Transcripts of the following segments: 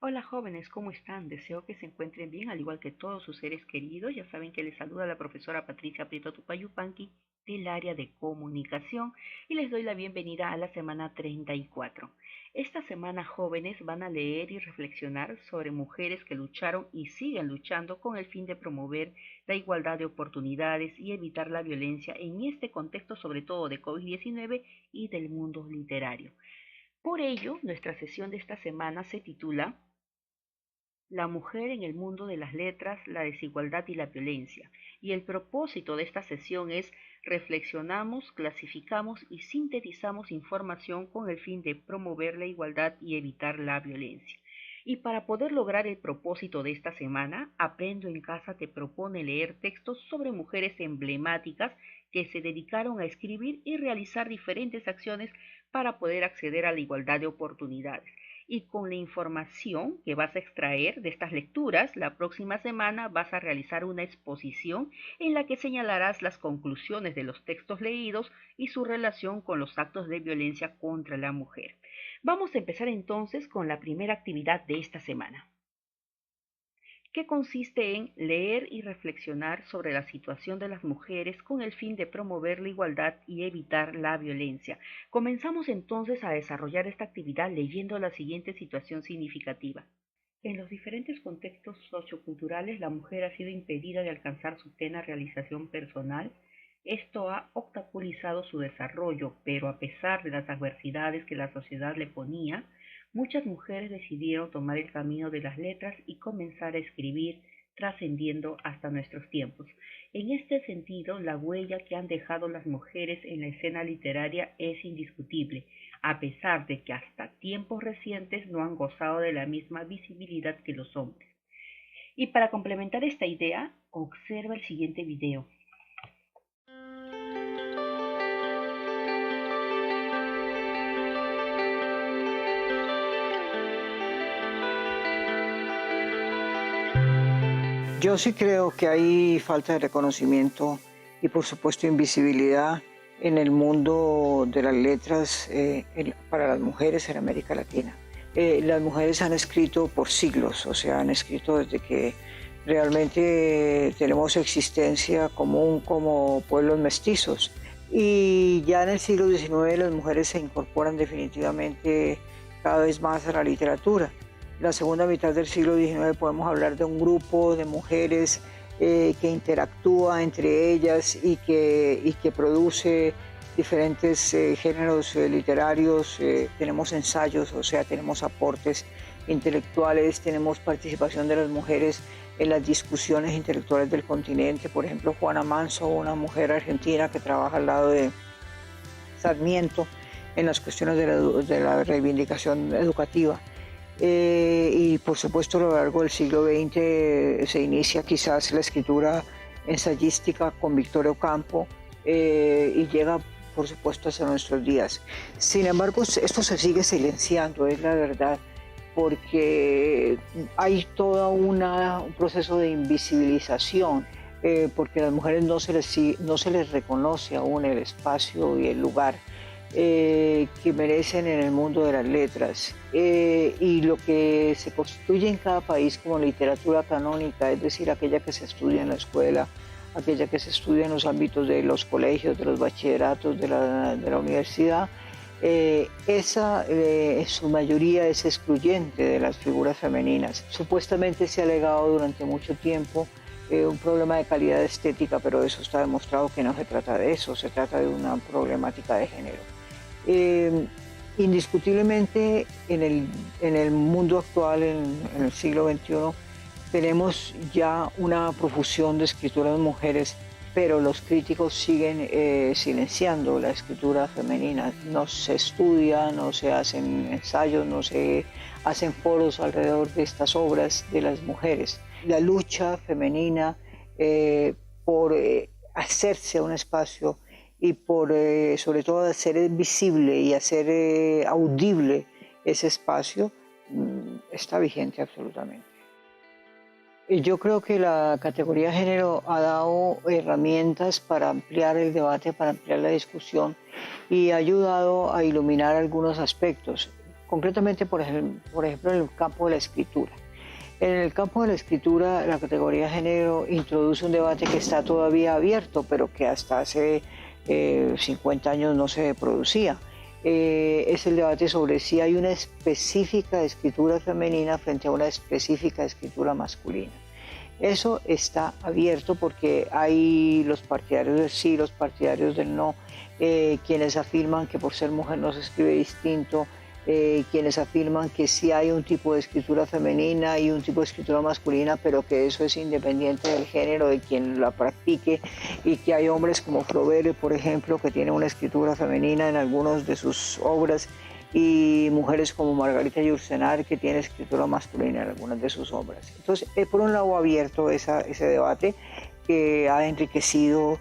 Hola jóvenes, ¿cómo están? Deseo que se encuentren bien, al igual que todos sus seres queridos. Ya saben que les saluda la profesora Patricia Prieto Tupayupanqui del área de comunicación y les doy la bienvenida a la semana 34. Esta semana jóvenes van a leer y reflexionar sobre mujeres que lucharon y siguen luchando con el fin de promover la igualdad de oportunidades y evitar la violencia en este contexto sobre todo de COVID-19 y del mundo literario. Por ello, nuestra sesión de esta semana se titula La mujer en el mundo de las letras, la desigualdad y la violencia. Y el propósito de esta sesión es reflexionamos, clasificamos y sintetizamos información con el fin de promover la igualdad y evitar la violencia. Y para poder lograr el propósito de esta semana, Aprendo en Casa te propone leer textos sobre mujeres emblemáticas que se dedicaron a escribir y realizar diferentes acciones para poder acceder a la igualdad de oportunidades. Y con la información que vas a extraer de estas lecturas, la próxima semana vas a realizar una exposición en la que señalarás las conclusiones de los textos leídos y su relación con los actos de violencia contra la mujer. Vamos a empezar entonces con la primera actividad de esta semana, que consiste en leer y reflexionar sobre la situación de las mujeres con el fin de promover la igualdad y evitar la violencia. Comenzamos entonces a desarrollar esta actividad leyendo la siguiente situación significativa. En los diferentes contextos socioculturales, la mujer ha sido impedida de alcanzar su plena realización personal. Esto ha obstaculizado su desarrollo, pero a pesar de las adversidades que la sociedad le ponía, muchas mujeres decidieron tomar el camino de las letras y comenzar a escribir, trascendiendo hasta nuestros tiempos. En este sentido, la huella que han dejado las mujeres en la escena literaria es indiscutible, a pesar de que hasta tiempos recientes no han gozado de la misma visibilidad que los hombres. Y para complementar esta idea, observa el siguiente video. Yo sí creo que hay falta de reconocimiento y por supuesto invisibilidad en el mundo de las letras para las mujeres en América Latina. Las mujeres han escrito por siglos, o sea, han escrito desde que realmente tenemos existencia común como pueblos mestizos. Y ya en el siglo XIX las mujeres se incorporan definitivamente cada vez más a la literatura. La segunda mitad del siglo XIX podemos hablar de un grupo de mujeres que interactúa entre ellas y que produce diferentes géneros literarios. Tenemos ensayos, o sea, tenemos aportes intelectuales, tenemos participación de las mujeres en las discusiones intelectuales del continente. Por ejemplo, Juana Manso, una mujer argentina que trabaja al lado de Sarmiento en las cuestiones de la reivindicación educativa. Y por supuesto a lo largo del siglo XX se inicia quizás la escritura ensayística con Victoria Ocampo y llega por supuesto hasta nuestros días. Sin embargo, esto se sigue silenciando, es la verdad, porque hay todo un proceso de invisibilización, porque a las mujeres no se les reconoce aún el espacio y el lugar que merecen en el mundo de las letras. Y lo que se constituye en cada país como literatura canónica, es decir, aquella que se estudia en la escuela, aquella que se estudia en los ámbitos de los colegios, de los bachilleratos, de la universidad, esa en su mayoría es excluyente de las figuras femeninas. Supuestamente se ha alegado durante mucho tiempo un problema de calidad estética, pero eso está demostrado que no se trata de eso, se trata de una problemática de género. Eh, Indiscutiblemente en el mundo actual, en el siglo XXI, tenemos ya una profusión de escrituras mujeres, pero los críticos siguen silenciando la escritura femenina. No se estudia, no se hacen ensayos, no se hacen foros alrededor de estas obras de las mujeres. La lucha femenina por hacerse un espacio y por sobre todo hacer visible y hacer audible ese espacio está vigente absolutamente. Yo creo que la categoría género ha dado herramientas para ampliar el debate, para ampliar la discusión y ha ayudado a iluminar algunos aspectos. concretamente, por ejemplo, en el campo de la escritura. En el campo de la escritura, la categoría género introduce un debate que está todavía abierto, pero que hasta hace 50 años no se producía. Es el debate sobre si hay una específica escritura femenina frente a una específica escritura masculina. Eso está abierto porque hay los partidarios del sí, los partidarios del no, quienes afirman que por ser mujer no se escribe distinto, quienes afirman que sí hay un tipo de escritura femenina y un tipo de escritura masculina, pero que eso es independiente del género de quien la practique, y que hay hombres como Flaubert, por ejemplo, que tiene una escritura femenina en algunas de sus obras, y mujeres como Margarita Yourcenar, que tiene escritura masculina en algunas de sus obras. Entonces, por un lado, abierto ese debate que ha enriquecido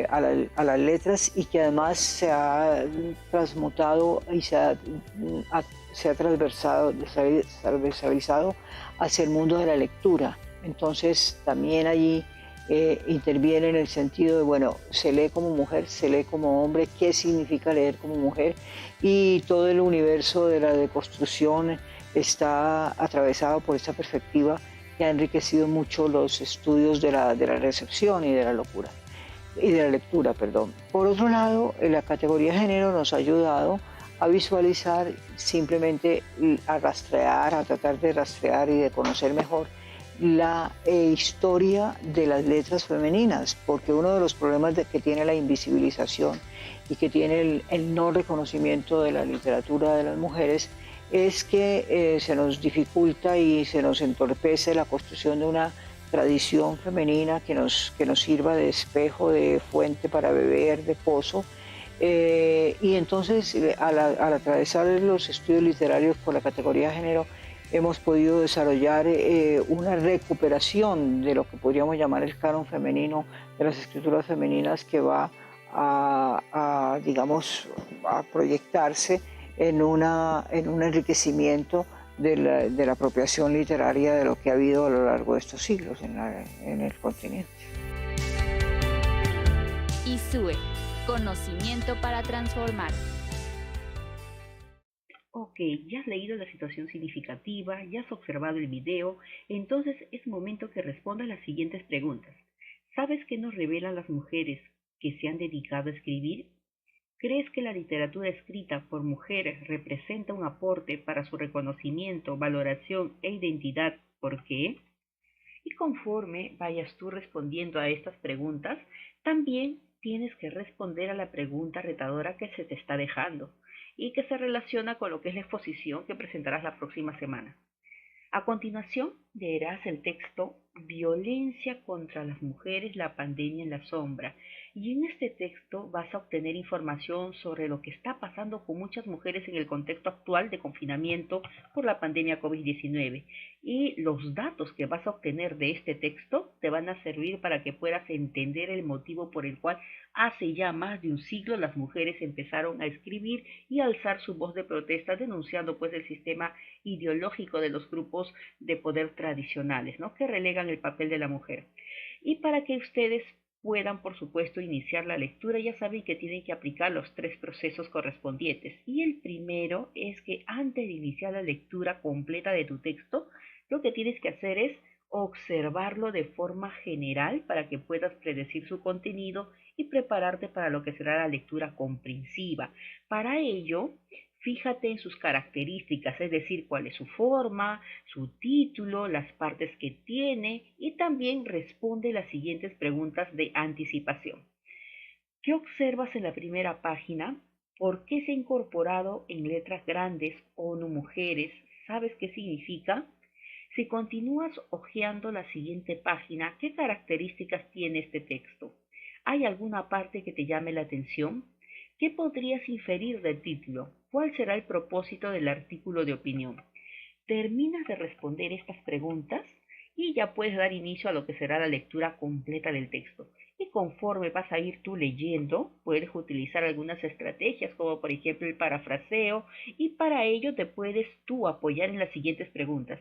a las letras, y que además se ha transmutado y se ha transversalizado hacia el mundo de la lectura. Entonces también allí interviene en el sentido de, bueno, se lee como mujer, se lee como hombre, qué significa leer como mujer, y todo el universo de la deconstrucción está atravesado por esta perspectiva que ha enriquecido mucho los estudios de la recepción y de la locura y de la lectura, perdón. Por otro lado, la categoría género nos ha ayudado a visualizar, simplemente a rastrear, a tratar de rastrear y de conocer mejor la historia de las letras femeninas, porque uno de los problemas que tiene la invisibilización y que tiene el no reconocimiento de la literatura de las mujeres es que se nos dificulta y se nos entorpece la construcción de una tradición femenina que nos sirva de espejo, de fuente para beber, de pozo. Y entonces, al atravesar los estudios literarios por la categoría género, hemos podido desarrollar una recuperación de lo que podríamos llamar el canon femenino, de las escrituras femeninas, que va digamos, a proyectarse en un enriquecimiento de la apropiación literaria de lo que ha habido a lo largo de estos siglos en el continente. ISUE, conocimiento para transformar. Ok, ya has leído la situación significativa, ya has observado el video, entonces es momento que respondas las siguientes preguntas. ¿Sabes qué nos revelan las mujeres que se han dedicado a escribir? ¿Crees que la literatura escrita por mujeres representa un aporte para su reconocimiento, valoración e identidad? ¿Por qué? Y conforme vayas tú respondiendo a estas preguntas, también tienes que responder a la pregunta retadora que se te está dejando y que se relaciona con lo que es la exposición que presentarás la próxima semana. A continuación, leerás el texto Violencia contra las mujeres, la pandemia en la sombra. Y en este texto vas a obtener información sobre lo que está pasando con muchas mujeres en el contexto actual de confinamiento por la pandemia COVID-19. Y los datos que vas a obtener de este texto te van a servir para que puedas entender el motivo por el cual hace ya más de un siglo las mujeres empezaron a escribir y a alzar su voz de protesta denunciando pues el sistema ideológico de los grupos de poder tradicionales, ¿no?, que relegan el papel de la mujer. Y para que ustedes puedan, por supuesto, iniciar la lectura, ya saben que tienen que aplicar los 3 procesos correspondientes. Y el primero es que antes de iniciar la lectura completa de tu texto, lo que tienes que hacer es observarlo de forma general para que puedas predecir su contenido y prepararte para lo que será la lectura comprensiva. Para ello, fíjate en sus características, es decir, cuál es su forma, su título, las partes que tiene, y también responde las siguientes preguntas de anticipación. ¿Qué observas en la primera página? ¿Por qué se ha incorporado en letras grandes ONU Mujeres? ¿Sabes qué significa? Si continúas hojeando la siguiente página, ¿qué características tiene este texto? ¿Hay alguna parte que te llame la atención? ¿Qué podrías inferir del título? ¿Cuál será el propósito del artículo de opinión? Terminas de responder estas preguntas y ya puedes dar inicio a lo que será la lectura completa del texto. Y conforme vas a ir tú leyendo, puedes utilizar algunas estrategias como por ejemplo el parafraseo, y para ello te puedes tú apoyar en las siguientes preguntas.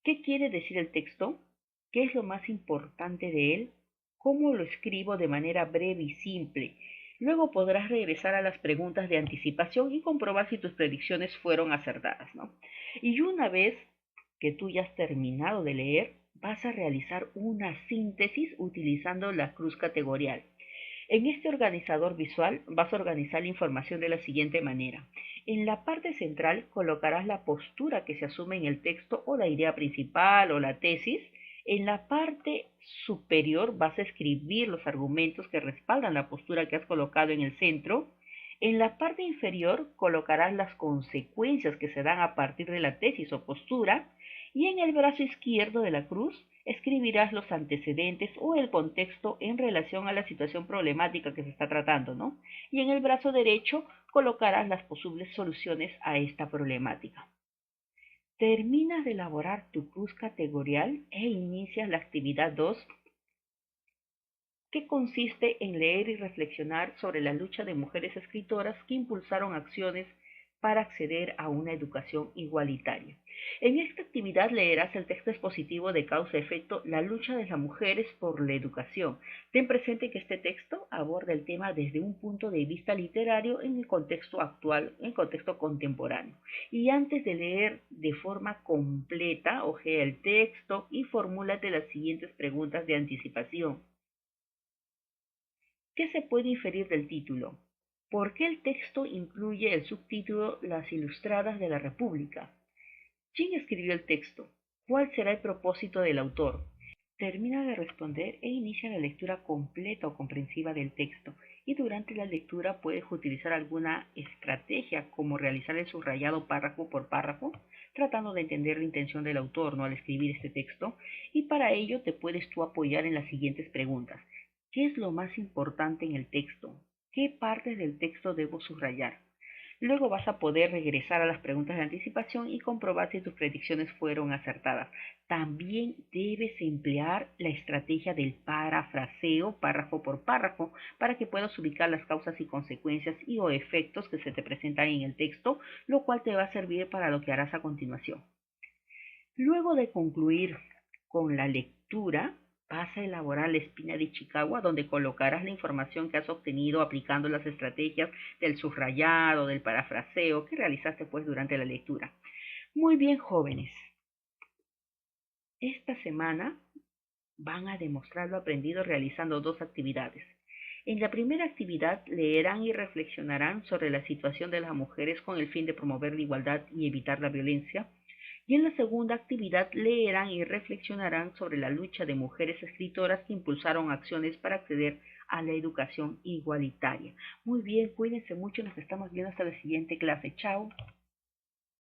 ¿Qué quiere decir el texto? ¿Qué es lo más importante de él? ¿Cómo lo escribo de manera breve y simple? Luego podrás regresar a las preguntas de anticipación y comprobar si tus predicciones fueron acertadas, ¿no? Y una vez que tú ya has terminado de leer, vas a realizar una síntesis utilizando la cruz categorial. En este organizador visual vas a organizar la información de la siguiente manera. En la parte central colocarás la postura que se asume en el texto o la idea principal o la tesis. En la parte superior vas a escribir los argumentos que respaldan la postura que has colocado en el centro. En la parte inferior colocarás las consecuencias que se dan a partir de la tesis o postura y en el brazo izquierdo de la cruz escribirás los antecedentes o el contexto en relación a la situación problemática que se está tratando, ¿no? Y en el brazo derecho colocarás las posibles soluciones a esta problemática. Terminas de elaborar tu cruz categorial e inicias la actividad 2, que consiste en leer y reflexionar sobre la lucha de mujeres escritoras que impulsaron acciones para acceder a una educación igualitaria. En esta actividad leerás el texto expositivo de causa-efecto La lucha de las mujeres por la educación. Ten presente que este texto aborda el tema desde un punto de vista literario en el contexto actual, en el contexto contemporáneo. Y antes de leer de forma completa, ojea el texto y formúlate las siguientes preguntas de anticipación. ¿Qué se puede inferir del título? ¿Por qué el texto incluye el subtítulo Las Ilustradas de la República? ¿Quién escribió el texto? ¿Cuál será el propósito del autor? Termina de responder e inicia la lectura completa o comprensiva del texto. Y durante la lectura puedes utilizar alguna estrategia como realizar el subrayado párrafo por párrafo, tratando de entender la intención del autor, ¿no?, al escribir este texto. Y para ello te puedes tú apoyar en las siguientes preguntas. ¿Qué es lo más importante en el texto? ¿Qué partes del texto debo subrayar? Luego vas a poder regresar a las preguntas de anticipación y comprobar si tus predicciones fueron acertadas. También debes emplear la estrategia del parafraseo, párrafo por párrafo, para que puedas ubicar las causas y consecuencias y o efectos que se te presentan en el texto, lo cual te va a servir para lo que harás a continuación. Luego de concluir con la lectura, vas a elaborar la espina de Chicago, donde colocarás la información que has obtenido aplicando las estrategias del subrayado, del parafraseo que realizaste pues durante la lectura. Muy bien, jóvenes. Esta semana van a demostrar lo aprendido realizando dos actividades. En la primera actividad leerán y reflexionarán sobre la situación de las mujeres con el fin de promover la igualdad y evitar la violencia. Y en la segunda actividad leerán y reflexionarán sobre la lucha de mujeres escritoras que impulsaron acciones para acceder a la educación igualitaria. Muy bien, cuídense mucho, nos estamos viendo hasta la siguiente clase. Chao.